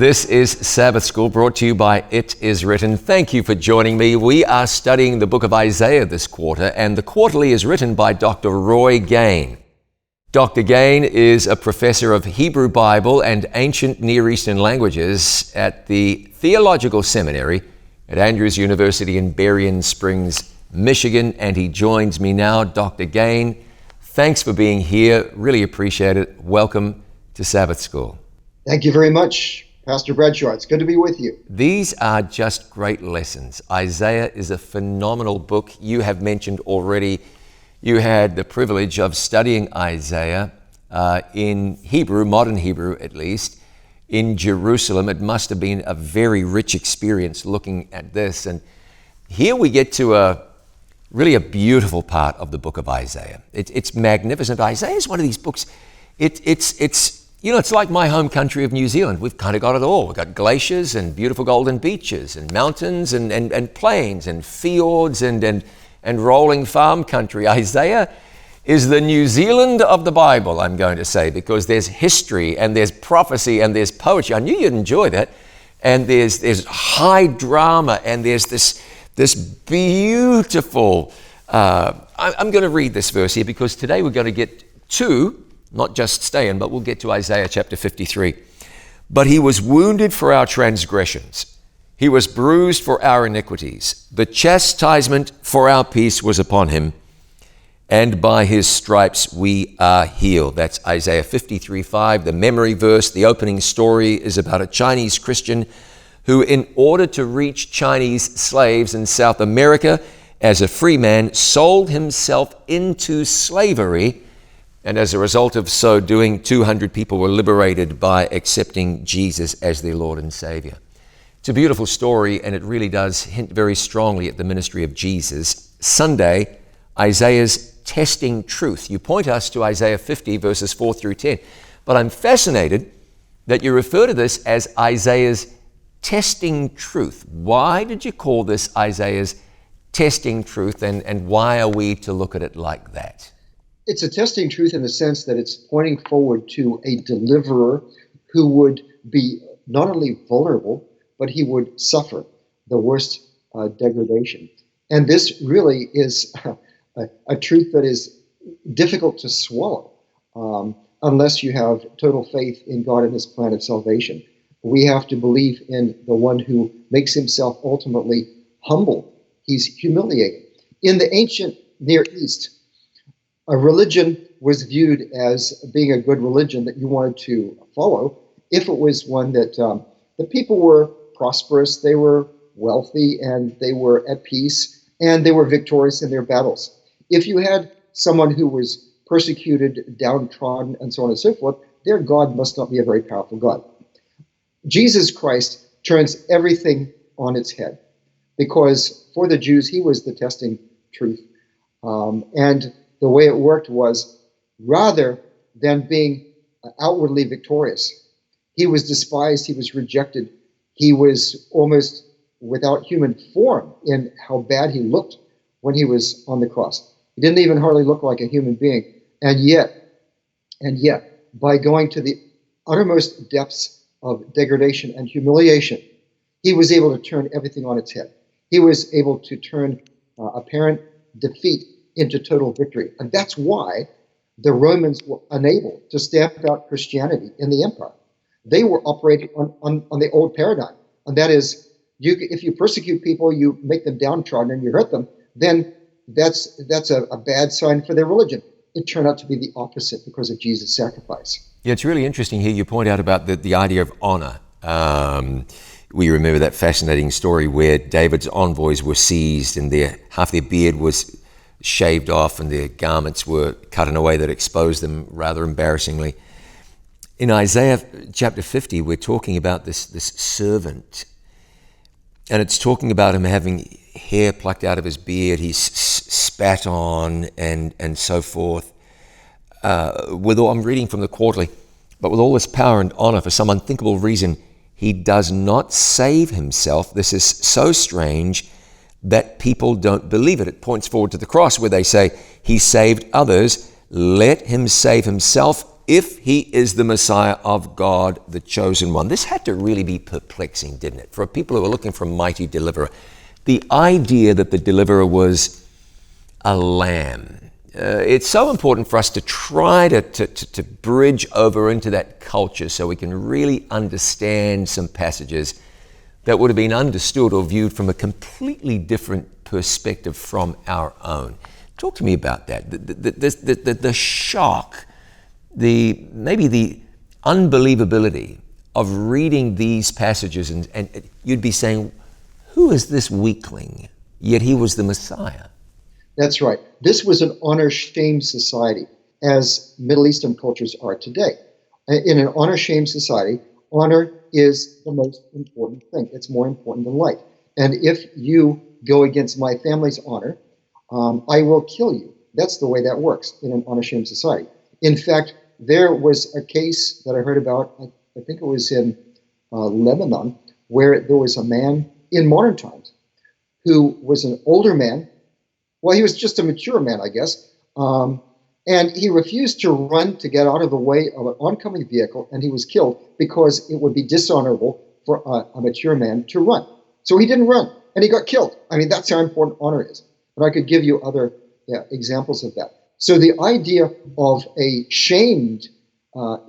This is Sabbath School, brought to you by It Is Written. Thank you for joining me. We are studying the book of Isaiah this quarter, and the quarterly is written by Dr. Roy Gane. Dr. Gane is a professor of Hebrew Bible and ancient Near Eastern languages at the Theological Seminary at Andrews University in Berrien Springs, Michigan, and he joins me now. Dr. Gane, thanks for being here. Really appreciate it. Welcome to Sabbath School. Thank you very much, Pastor Bradshaw. It's good to be with you. These are just great lessons. Isaiah is a phenomenal book. You have mentioned already, you had the privilege of studying Isaiah in Hebrew, modern Hebrew at least, in Jerusalem. It must have been a very rich experience looking at this. And here we get to really a beautiful part of the book of Isaiah. It's magnificent. Isaiah is one of these books, it's like my home country of New Zealand. We've kind of got it all. We've got glaciers and beautiful golden beaches and mountains and plains and fields and rolling farm country. Isaiah is the New Zealand of the Bible, I'm going to say, because there's history and there's prophecy and there's poetry. I knew you'd enjoy that. And there's high drama and there's this beautiful... I'm going to read this verse here because today we're going to get to... not just staying, but we'll get to Isaiah chapter 53. But he was wounded for our transgressions. He was bruised for our iniquities. The chastisement for our peace was upon him, and by his stripes we are healed. That's Isaiah 53:5, the memory verse. The opening story is about a Chinese Christian who, in order to reach Chinese slaves in South America as a free man, sold himself into slavery. And as a result of so doing, 200 people were liberated by accepting Jesus as their Lord and Savior. It's a beautiful story, and it really does hint very strongly at the ministry of Jesus. Sunday, Isaiah's testing truth. You point us to Isaiah 50, verses 4 through 10. But I'm fascinated that you refer to this as Isaiah's testing truth. Why did you call this Isaiah's testing truth, and why are we to look at it like that? It's a testing truth in the sense that it's pointing forward to a deliverer who would be not only vulnerable, but he would suffer the worst degradation. And this really is a truth that is difficult to swallow unless you have total faith in God and his plan of salvation. We have to believe in the one who makes himself ultimately humble. He's humiliated. In the ancient Near East, a religion was viewed as being a good religion that you wanted to follow if it was one that the people were prosperous, they were wealthy, and they were at peace, and they were victorious in their battles. If you had someone who was persecuted, downtrodden, and so on and so forth, their God must not be a very powerful God. Jesus Christ turns everything on its head because for the Jews, he was the testing truth. And the way it worked was, rather than being outwardly victorious, he was despised, he was rejected, he was almost without human form in how bad he looked when he was on the cross. He didn't even hardly look like a human being. And yet, by going to the uttermost depths of degradation and humiliation, he was able to turn everything on its head. He was able to turn apparent defeat into total victory. And that's why the Romans were unable to stamp out Christianity in the empire. They were operating on the old paradigm. And that is, if you persecute people, you make them downtrodden and you hurt them, then that's a bad sign for their religion. It turned out to be the opposite because of Jesus' sacrifice. Yeah, it's really interesting here. You point out about the idea of honor. We remember that fascinating story where David's envoys were seized and half their beard was shaved off and their garments were cut in a way that exposed them rather embarrassingly. In Isaiah chapter 50, we're talking about this servant, and it's talking about him having hair plucked out of his beard, he's spat on and so forth. I'm reading from the quarterly, but with all this power and honor, for some unthinkable reason, he does not save himself. This is so strange that people don't believe it. It points forward to the cross where they say, he saved others, let him save himself if he is the Messiah of God, the chosen one. This had to really be perplexing, didn't it? For people who are looking for a mighty deliverer. The idea that the deliverer was a lamb. It's so important for us to try to bridge over into that culture so we can really understand some passages that would have been understood or viewed from a completely different perspective from our own. Talk to me about that. The shock, maybe the unbelievability of reading these passages, and you'd be saying, who is this weakling? Yet he was the Messiah. That's right. This was an honor-shame society, as Middle Eastern cultures are today. In an honor-shame society, honor is the most important thing. It's more important than life. And if you go against my family's honor, I will kill you. That's the way that works in an honor-shame society. In fact, there was a case that I heard about, I think it was in Lebanon, where there was a man in modern times who was an older man. Well, he was just a mature man, I guess. And he refused to run to get out of the way of an oncoming vehicle, and he was killed because it would be dishonorable for a mature man to run. So he didn't run, and he got killed. I mean, that's how important honor is. But I could give you other examples of that. So the idea of a shamed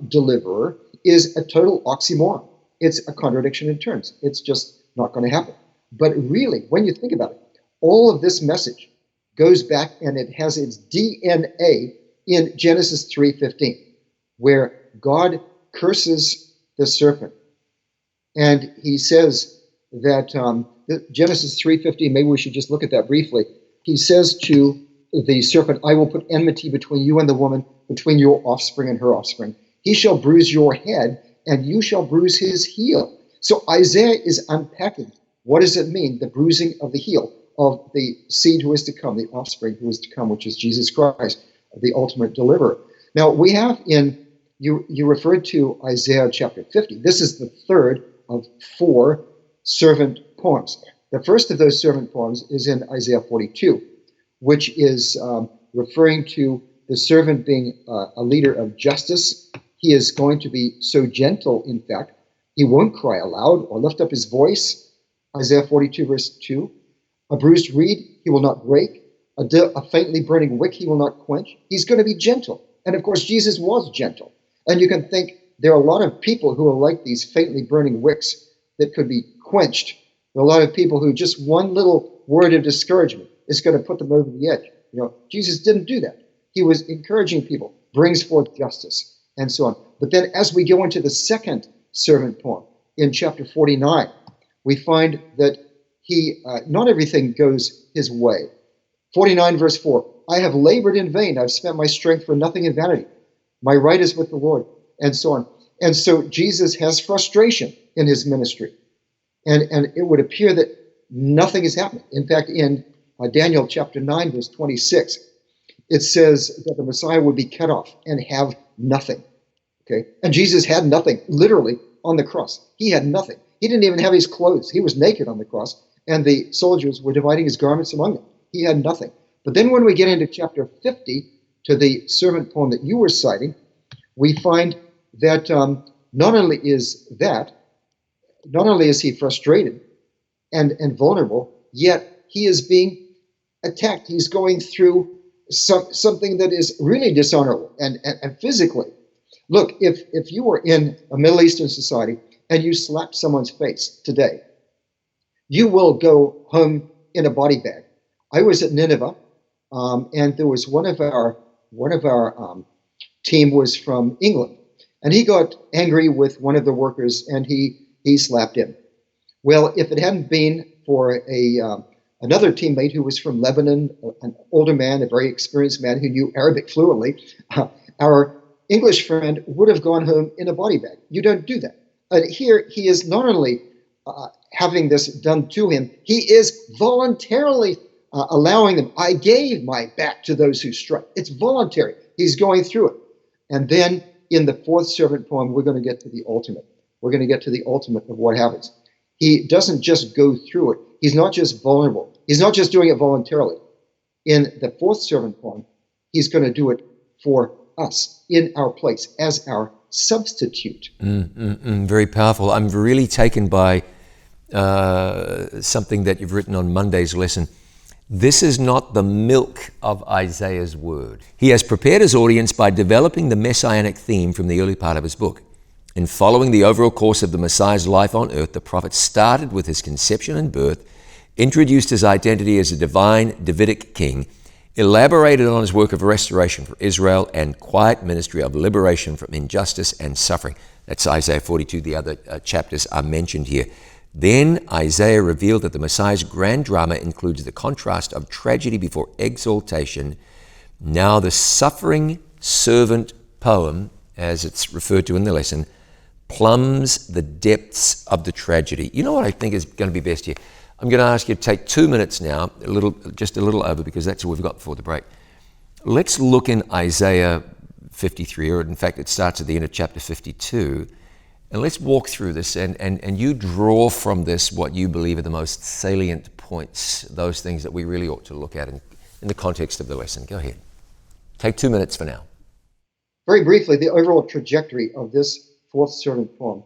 deliverer is a total oxymoron. It's a contradiction in terms. It's just not going to happen. But really, when you think about it, all of this message goes back, and it has its DNA in Genesis 3:15, where God curses the serpent. And he says that, Genesis 3:15, maybe we should just look at that briefly. He says to the serpent, I will put enmity between you and the woman, between your offspring and her offspring. He shall bruise your head, and you shall bruise his heel. So Isaiah is unpacking, what does it mean, the bruising of the heel of the seed who is to come, the offspring who is to come, which is Jesus Christ, the ultimate deliverer. Now, we have you referred to Isaiah chapter 50. This is the third of 4 servant poems. The first of those servant poems is in Isaiah 42, which is referring to the servant being a leader of justice. He is going to be so gentle, in fact, he won't cry aloud or lift up his voice. Isaiah 42, verse 2. A bruised reed he will not break. A faintly burning wick he will not quench. He's going to be gentle. And of course, Jesus was gentle. And you can think there are a lot of people who are like these faintly burning wicks that could be quenched. There are a lot of people who just one little word of discouragement is going to put them over the edge. Jesus didn't do that. He was encouraging people, brings forth justice, and so on. But then as we go into the second servant poem in chapter 49, we find that not everything goes his way. 49 verse 4, I have labored in vain. I've spent my strength for nothing in vanity. My right is with the Lord, and so on. And so Jesus has frustration in his ministry. And it would appear that nothing is happening. In fact, in Daniel chapter 9, verse 26, it says that the Messiah would be cut off and have nothing. Okay? And Jesus had nothing, literally, on the cross. He had nothing. He didn't even have his clothes. He was naked on the cross, and the soldiers were dividing his garments among them. He had nothing. But then when we get into chapter 50, to the servant poem that you were citing, we find that not only is he frustrated and vulnerable, yet he is being attacked. He's going through something that is really dishonorable and physically. Look, if you were in a Middle Eastern society and you slapped someone's face today, you will go home in a body bag. I was at Nineveh, and there was one of our team was from England, and he got angry with one of the workers, and he slapped him. Well, if it hadn't been for another teammate who was from Lebanon, an older man, a very experienced man who knew Arabic fluently, our English friend would have gone home in a body bag. You don't do that. Here, he is not only having this done to him, he is voluntarily allowing them. I gave my back to those who strike. It's voluntary. He's going through it. And then in the fourth servant poem, we're going to get to the ultimate. We're going to get to the ultimate of what happens. He doesn't just go through it. He's not just vulnerable. He's not just doing it voluntarily. In the fourth servant poem, he's going to do it for us in our place as our substitute. Very powerful. I'm really taken by something that you've written on Monday's lesson. This is not the milk of Isaiah's word. He has prepared his audience by developing the messianic theme from the early part of his book. In following the overall course of the Messiah's life on earth, the prophet started with his conception and birth, introduced his identity as a divine Davidic king, elaborated on his work of restoration for Israel, and quiet ministry of liberation from injustice and suffering. That's Isaiah 42. The other chapters are mentioned here. Then Isaiah revealed that the Messiah's grand drama includes the contrast of tragedy before exaltation. Now the suffering servant poem, as it's referred to in the lesson, plumbs the depths of the tragedy. You know what I think is going to be best here? I'm going to ask you to take 2 minutes now, just a little over, because that's all we've got before the break. Let's look in Isaiah 53, or in fact it starts at the end of chapter 52, and let's walk through this, and you draw from this what you believe are the most salient points, those things that we really ought to look at in the context of the lesson. Go ahead. Take 2 minutes for now. Very briefly, the overall trajectory of this fourth servant poem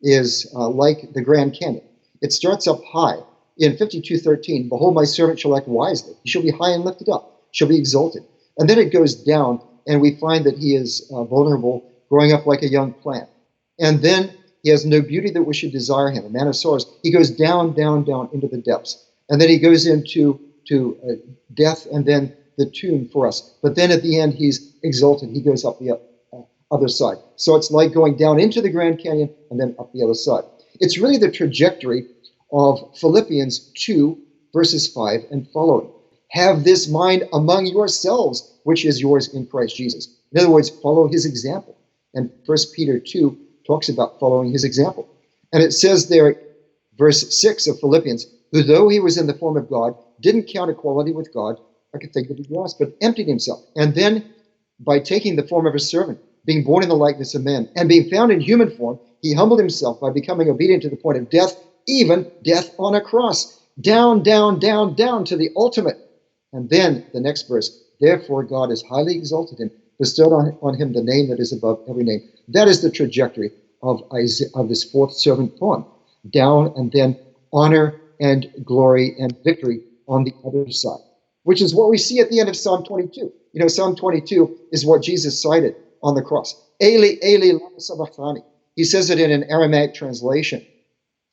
is like the Grand Canyon. It starts up high. In 52:13, behold, my servant shall act wisely. He shall be high and lifted up, shall be exalted. And then it goes down, and we find that he is vulnerable, growing up like a young plant. And then he has no beauty that we should desire him, a man of sorrows. He goes down, down, down into the depths. And then he goes into death and then the tomb for us. But then at the end, he's exalted. He goes up the other side. So it's like going down into the Grand Canyon and then up the other side. It's really the trajectory of Philippians 2, verses 5 and following. Have this mind among yourselves, which is yours in Christ Jesus. In other words, follow his example. And 1 Peter 2 talks about following his example. And it says there, verse 6 of Philippians, who though he was in the form of God, didn't count equality with God like a thing to be grasped, but emptied himself. And then by taking the form of a servant, being born in the likeness of men, and being found in human form, he humbled himself by becoming obedient to the point of death, even death on a cross. Down, down, down, down to the ultimate. And then the next verse, therefore God has highly exalted him, bestowed on him the name that is above every name. That is the trajectory of this fourth servant poem. Down and then honor and glory and victory on the other side, which is what we see at the end of Psalm 22. You know, Psalm 22 is what Jesus cited on the cross. Eli, Eli, lama sabachthani. He says it in an Aramaic translation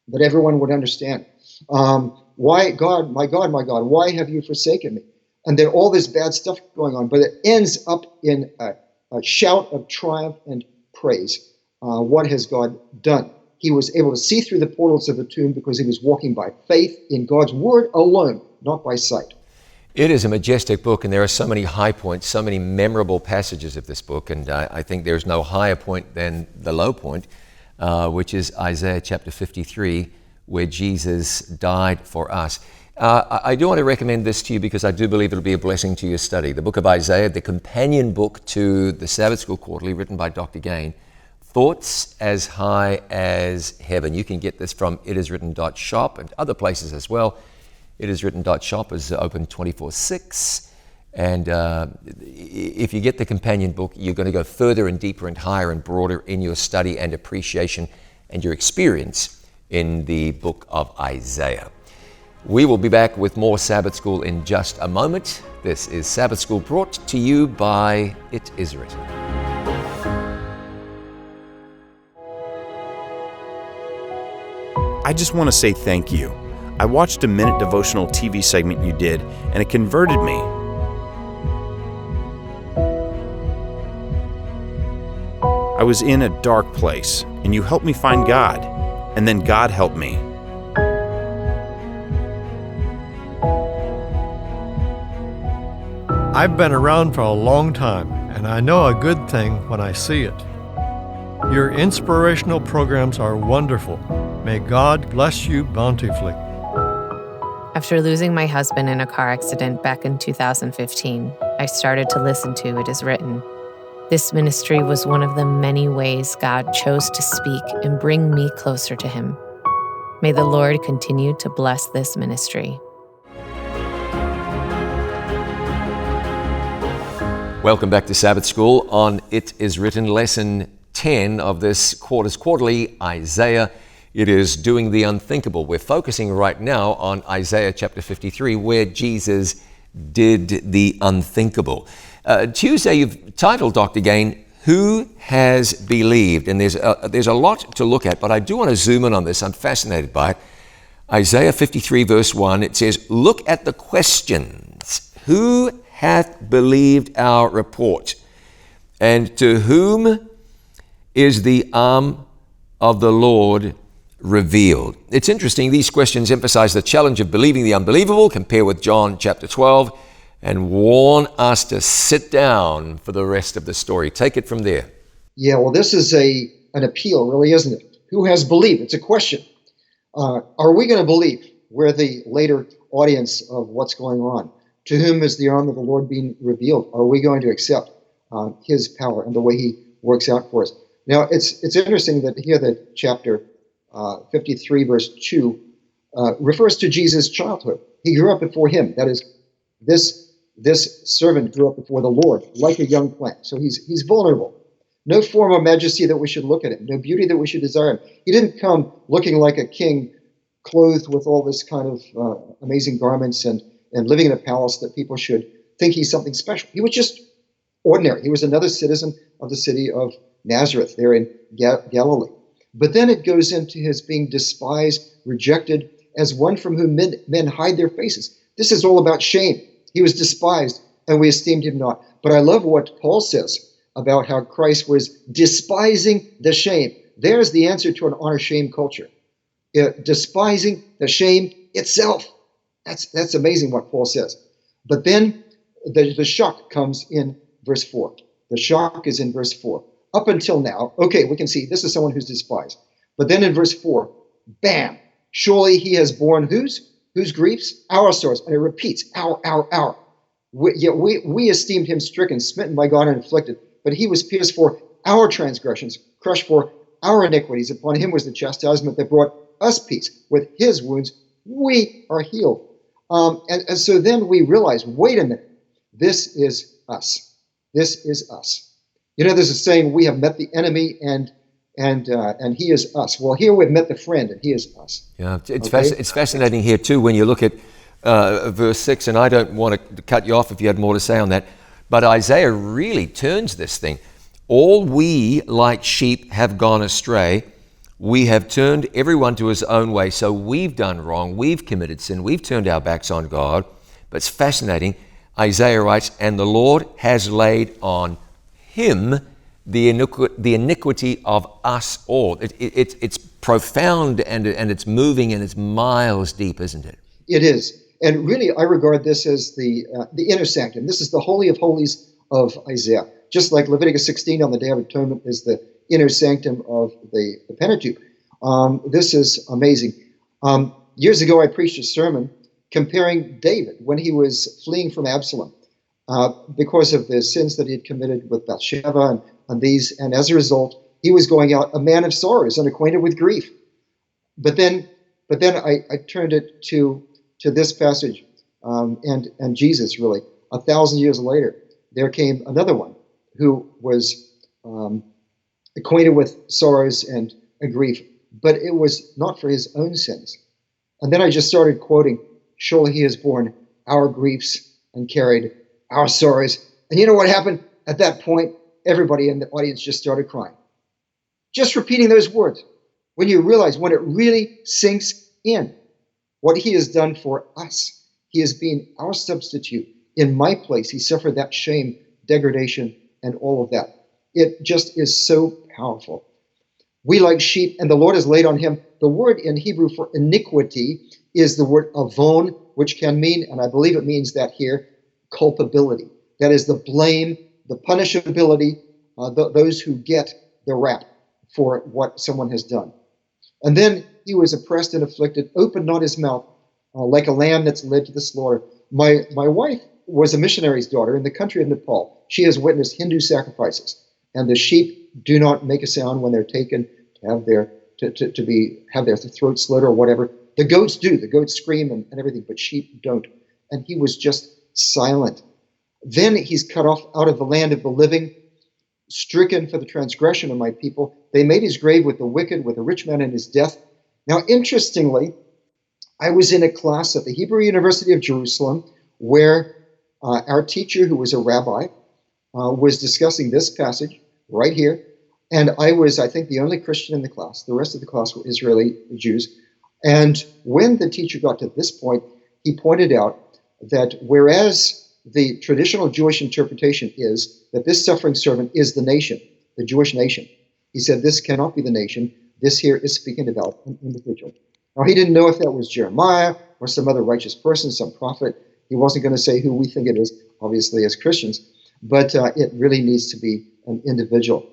that everyone would understand. Why, God, my God, why have you forsaken me? And then all this bad stuff going on, but it ends up in a shout of triumph and praise. What has God done? He was able to see through the portals of the tomb because he was walking by faith in God's word alone, not by sight. It is a majestic book, and there are so many high points, so many memorable passages of this book, and I think there's no higher point than the low point, which is Isaiah chapter 53, where Jesus died for us. I do want to recommend this to you because I do believe it'll be a blessing to your study. The book of Isaiah, the companion book to the Sabbath School Quarterly, written by Dr. Gain, Thoughts as High as Heaven. You can get this from itiswritten.shop and other places as well. Itiswritten.shop is open 24/6. And if you get the companion book, you're going to go further and deeper and higher and broader in your study and appreciation and your experience in the book of Isaiah. We will be back with more Sabbath School in just a moment. This is Sabbath School brought to you by It Is Written. I just want to say thank you. I watched a minute devotional TV segment you did, and it converted me. I was in a dark place, and you helped me find God, and then God helped me. I've been around for a long time, and I know a good thing when I see it. Your inspirational programs are wonderful. May God bless you bountifully. After losing my husband in a car accident back in 2015, I started to listen to It Is Written. This ministry was one of the many ways God chose to speak and bring me closer to Him. May the Lord continue to bless this ministry. Welcome back to Sabbath School on It Is Written, lesson 10 of this quarter's quarterly, Isaiah. It is doing the unthinkable. We're focusing right now on Isaiah chapter 53, where Jesus did the unthinkable. Tuesday, you've titled, Dr. Gain, Who Has Believed? And there's a lot to look at, but I do want to zoom in on this. I'm fascinated by it. Isaiah 53, verse 1, it says, look at the questions. Who hath believed our report? And to whom is the arm of the Lord revealed? It's interesting, these questions emphasize the challenge of believing the unbelievable, compare with John chapter 12, and warn us to sit down for the rest of the story. Take it from there. Yeah, well, this is an appeal, really, isn't it? Who has believed? It's a question. Are we going to believe? We're the later audience of what's going on. To whom is the arm of the Lord being revealed? Are we going to accept his power and the way he works out for us? Now, it's interesting that here that chapter 53, verse 2, refers to Jesus' childhood. He grew up before him. That is, this servant grew up before the Lord like a young plant. So he's vulnerable. No form of majesty that we should look at him. No beauty that we should desire him. He didn't come looking like a king, clothed with all this kind of amazing garments and living in a palace that people should think he's something special. He was just ordinary. He was another citizen of the city of Nazareth there in Galilee. But then it goes into his being despised, rejected, as one from whom men hide their faces. This is all about shame. He was despised, and we esteemed him not. But I love what Paul says about how Christ was despising the shame. There's the answer to an honor-shame culture. Despising the shame itself. That's amazing what Paul says. But then the shock comes in verse 4. The shock is in verse 4. Up until now, okay, we can see this is someone who's despised. But then in verse 4, bam, surely he has borne whose griefs? Our sorrows. And it repeats, our. We esteemed him stricken, smitten by God, and afflicted. But he was pierced for our transgressions, crushed for our iniquities. Upon him was the chastisement that brought us peace. With his wounds, we are healed. And so then we realize, wait a minute, this is us. This is us. You know, there's a saying, we have met the enemy and he is us. Well, here we've met the friend and he is us. Yeah, it's fascinating here too when you look at verse 6, and I don't want to cut you off if you had more to say on that, but Isaiah really turns this thing. All we like sheep have gone astray. We have turned everyone to his own way. So we've done wrong. We've committed sin. We've turned our backs on God. But it's fascinating. Isaiah writes, and the Lord has laid on him the iniquity of us all. It's profound and it's moving and it's miles deep, isn't it? It is. And really, I regard this as the inner sanctum. This is the Holy of Holies of Isaiah. Just like Leviticus 16 on the Day of Atonement is the inner sanctum of the Pentateuch. This is amazing. Years ago, I preached a sermon comparing David when he was fleeing from Absalom because of the sins that he had committed with Bathsheba and these. And as a result, he was going out a man of sorrows, unacquainted with grief. But then I turned it to this passage and Jesus, really. 1,000 years later, there came another one who was acquainted with sorrows and grief, but it was not for his own sins. And then I just started quoting, surely he has borne our griefs and carried our sorrows. And you know what happened? At that point, everybody in the audience just started crying. Just repeating those words. When you realize, when it really sinks in, what he has done for us. He has been our substitute. In my place, he suffered that shame, degradation, and all of that. It just is so powerful. We like sheep, and the Lord has laid on him. The word in Hebrew for iniquity is the word avon, which can mean, and I believe it means that here, culpability. That is the blame, the punishability, those who get the rap for what someone has done. And then he was oppressed and afflicted, opened not his mouth, like a lamb that's led to the slaughter. My wife was a missionary's daughter in the country of Nepal. She has witnessed Hindu sacrifices, and the sheep do not make a sound when they're taken to have their have their throat slit or whatever. The goats do. The goats scream and everything, but sheep don't. And he was just silent. Then he's cut off out of the land of the living, stricken for the transgression of my people. They made his grave with the wicked, with a rich man in his death. Now, interestingly, I was in a class at the Hebrew University of Jerusalem where our teacher, who was a rabbi, was discussing this passage right here. And I was, I think, the only Christian in the class. The rest of the class were Israeli Jews. And when the teacher got to this point, he pointed out that whereas the traditional Jewish interpretation is that this suffering servant is the nation, the Jewish nation, he said this cannot be the nation. This here is speaking about an individual. Now, he didn't know if that was Jeremiah or some other righteous person, some prophet. He wasn't going to say who we think it is, obviously, as Christians, but it really needs to be an individual.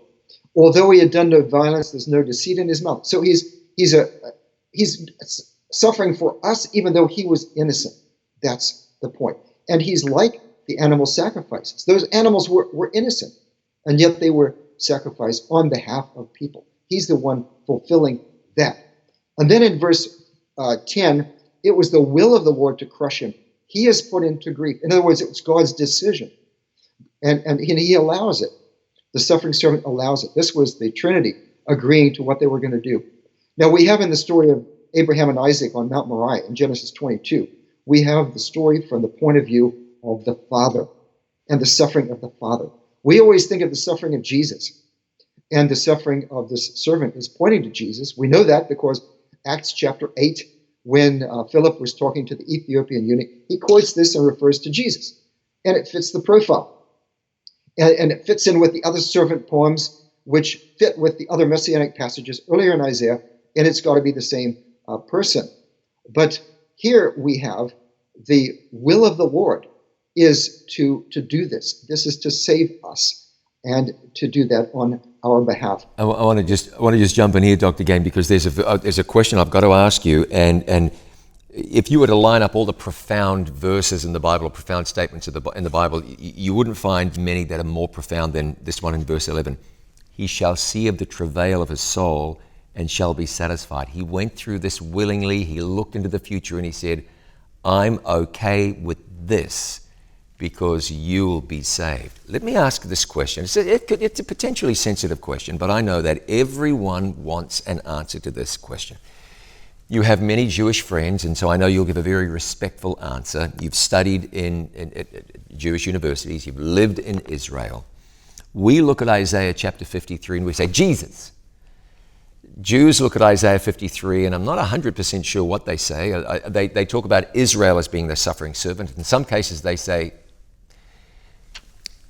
Although he had done no violence, there's no deceit in his mouth. So he's suffering for us, even though he was innocent. That's the point. And he's like the animal sacrifices. Those animals were innocent, and yet they were sacrificed on behalf of people. He's the one fulfilling that. And then in verse 10, it was the will of the Lord to crush him. He is put into grief. In other words, it was God's decision. And he allows it. The suffering servant allows it. This was the Trinity agreeing to what they were going to do. Now, we have in the story of Abraham and Isaac on Mount Moriah in Genesis 22, we have the story from the point of view of the Father and the suffering of the Father. We always think of the suffering of Jesus, and the suffering of this servant is pointing to Jesus. We know that because Acts chapter 8, when Philip was talking to the Ethiopian eunuch, he quotes this and refers to Jesus. And it fits the profile. And it fits in with the other servant poems, which fit with the other messianic passages earlier in Isaiah, and it's got to be the same person. But here we have the will of the Lord is to do this. This is to save us and to do that on our behalf. I want to just jump in here, Dr. Game, because there's a question I've got to ask you, and if you were to line up all the profound verses in the Bible, or profound statements in the Bible, you wouldn't find many that are more profound than this one in verse 11. He shall see of the travail of his soul and shall be satisfied. He went through this willingly. He looked into the future and he said, I'm okay with this because you'll be saved. Let me ask this question. It's a potentially sensitive question, but I know that everyone wants an answer to this question. You have many Jewish friends, and so I know you'll give a very respectful answer. You've studied in Jewish universities. You've lived in Israel. We look at Isaiah chapter 53 and we say, Jesus. Jews look at Isaiah 53, and I'm not 100% sure what they say. They talk about Israel as being the suffering servant. In some cases, they say,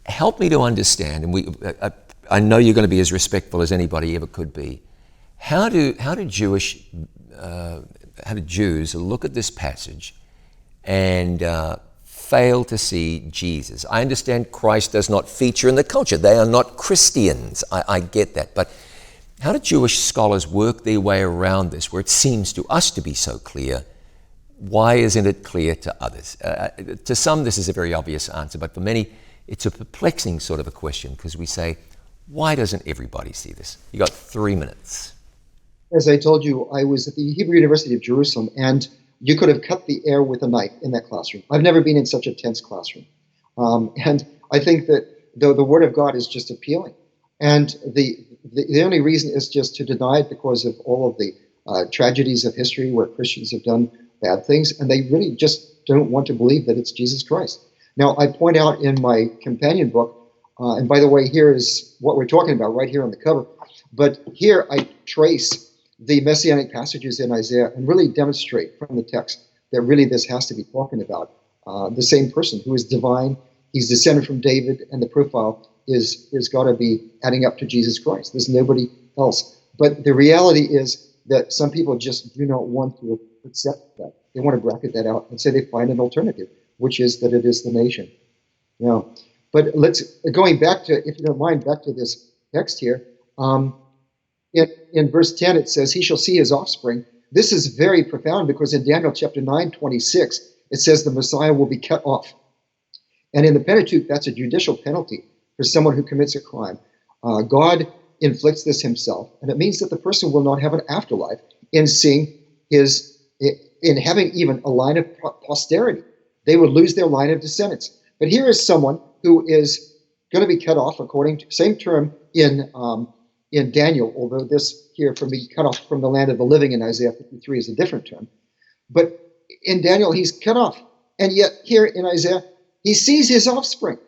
help me to understand, and I know you're going to be as respectful as anybody ever could be. How do Jews look at this passage and fail to see Jesus? I understand Christ does not feature in the culture. They are not Christians. I get that. But how do Jewish scholars work their way around this, where it seems to us to be so clear? Why isn't it clear to others? To some, this is a very obvious answer, but for many, it's a perplexing sort of a question, because we say, why doesn't everybody see this? You got 3 minutes. As I told you, I was at the Hebrew University of Jerusalem, and you could have cut the air with a knife in that classroom. I've never been in such a tense classroom. And I think that the Word of God is just appealing. And the only reason is just to deny it because of all of the tragedies of history where Christians have done bad things, and they really just don't want to believe that it's Jesus Christ. Now, I point out in my companion book, and by the way, here is what we're talking about right here on the cover, but here I trace the messianic passages in Isaiah and really demonstrate from the text that really this has to be talking about the same person who is divine. He's descended from David, and the profile is got to be adding up to Jesus Christ. There's nobody else. But the reality is that some people just do not want to accept that. They want to bracket that out and say they find an alternative, which is that it is the nation. Now, but going back to, if you don't mind, back to this text here. In verse 10, it says, he shall see his offspring. This is very profound because in Daniel chapter 9:26, it says the Messiah will be cut off. And in the Pentateuch, that's a judicial penalty for someone who commits a crime. God inflicts this himself, and it means that the person will not have an afterlife in having even a line of posterity. They would lose their line of descendants. But here is someone who is going to be cut off according to same term in Daniel, although this here from being cut off from the land of the living in Isaiah 53 is a different term. But in Daniel, he's cut off. And yet here in Isaiah, he sees his offspring.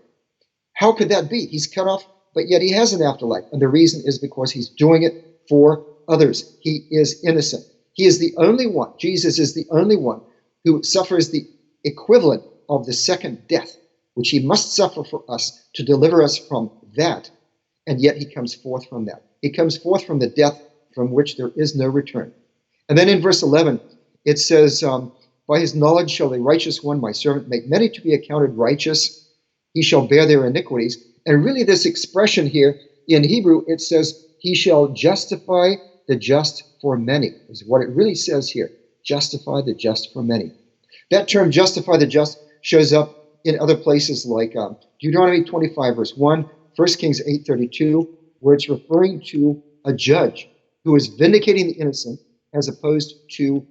How could that be? He's cut off, but yet he has an afterlife. And the reason is because he's doing it for others. He is innocent. He is the only one, Jesus is the only one who suffers the equivalent of the second death, which he must suffer for us to deliver us from that. And yet he comes forth from that. He comes forth from the death from which there is no return. And then in verse 11, it says, by his knowledge shall the righteous one, my servant, make many to be accounted righteous. He shall bear their iniquities. And really this expression here in Hebrew, it says, he shall justify the just for many, is what it really says here. Justify the just for many. That term, justify the just, shows up in other places like Deuteronomy 25, verse 1, 1 Kings 8:32, where it's referring to a judge who is vindicating the innocent as opposed to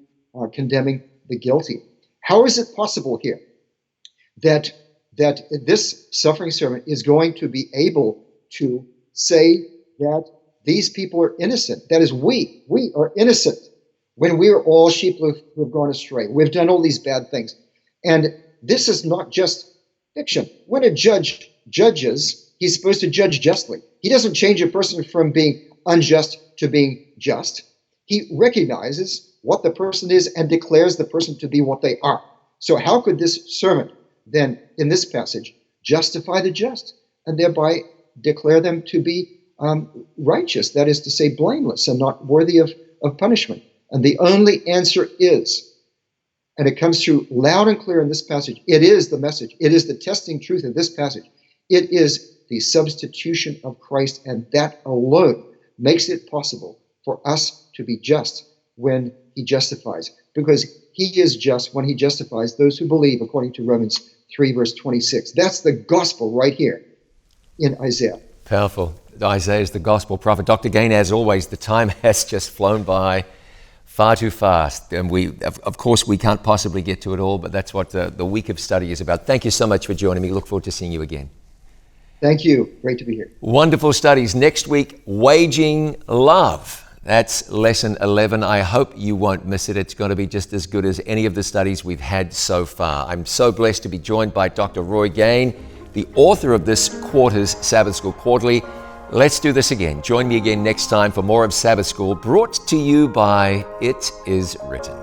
condemning the guilty. How is it possible here that this suffering servant is going to be able to say that these people are innocent? That is, we are innocent when we are all sheep who have gone astray. We've done all these bad things. And this is not just fiction. When a judge judges, he's supposed to judge justly. He doesn't change a person from being unjust to being just. He recognizes what the person is and declares the person to be what they are. So how could this servant then, in this passage, justify the just and thereby declare them to be righteous, that is to say blameless and not worthy of punishment? And the only answer is, and it comes through loud and clear in this passage, it is the message, it is the testing truth of this passage, it is the substitution of Christ, and that alone makes it possible for us to be just when he justifies, because he is just when he justifies those who believe, according to Romans 3, verse 26. That's the gospel right here in Isaiah. Powerful. Isaiah is the gospel prophet. Dr. Gain, as always, the time has just flown by far too fast. And of course, we can't possibly get to it all, but that's what the week of study is about. Thank you so much for joining me. Look forward to seeing you again. Thank you. Great to be here. Wonderful studies. Next week, Waging Love. That's lesson 11. I hope you won't miss it. It's going to be just as good as any of the studies we've had so far. I'm so blessed to be joined by Dr. Roy Gain, the author of this quarter's Sabbath School Quarterly. Let's do this again. Join me again next time for more of Sabbath School, brought to you by It Is Written.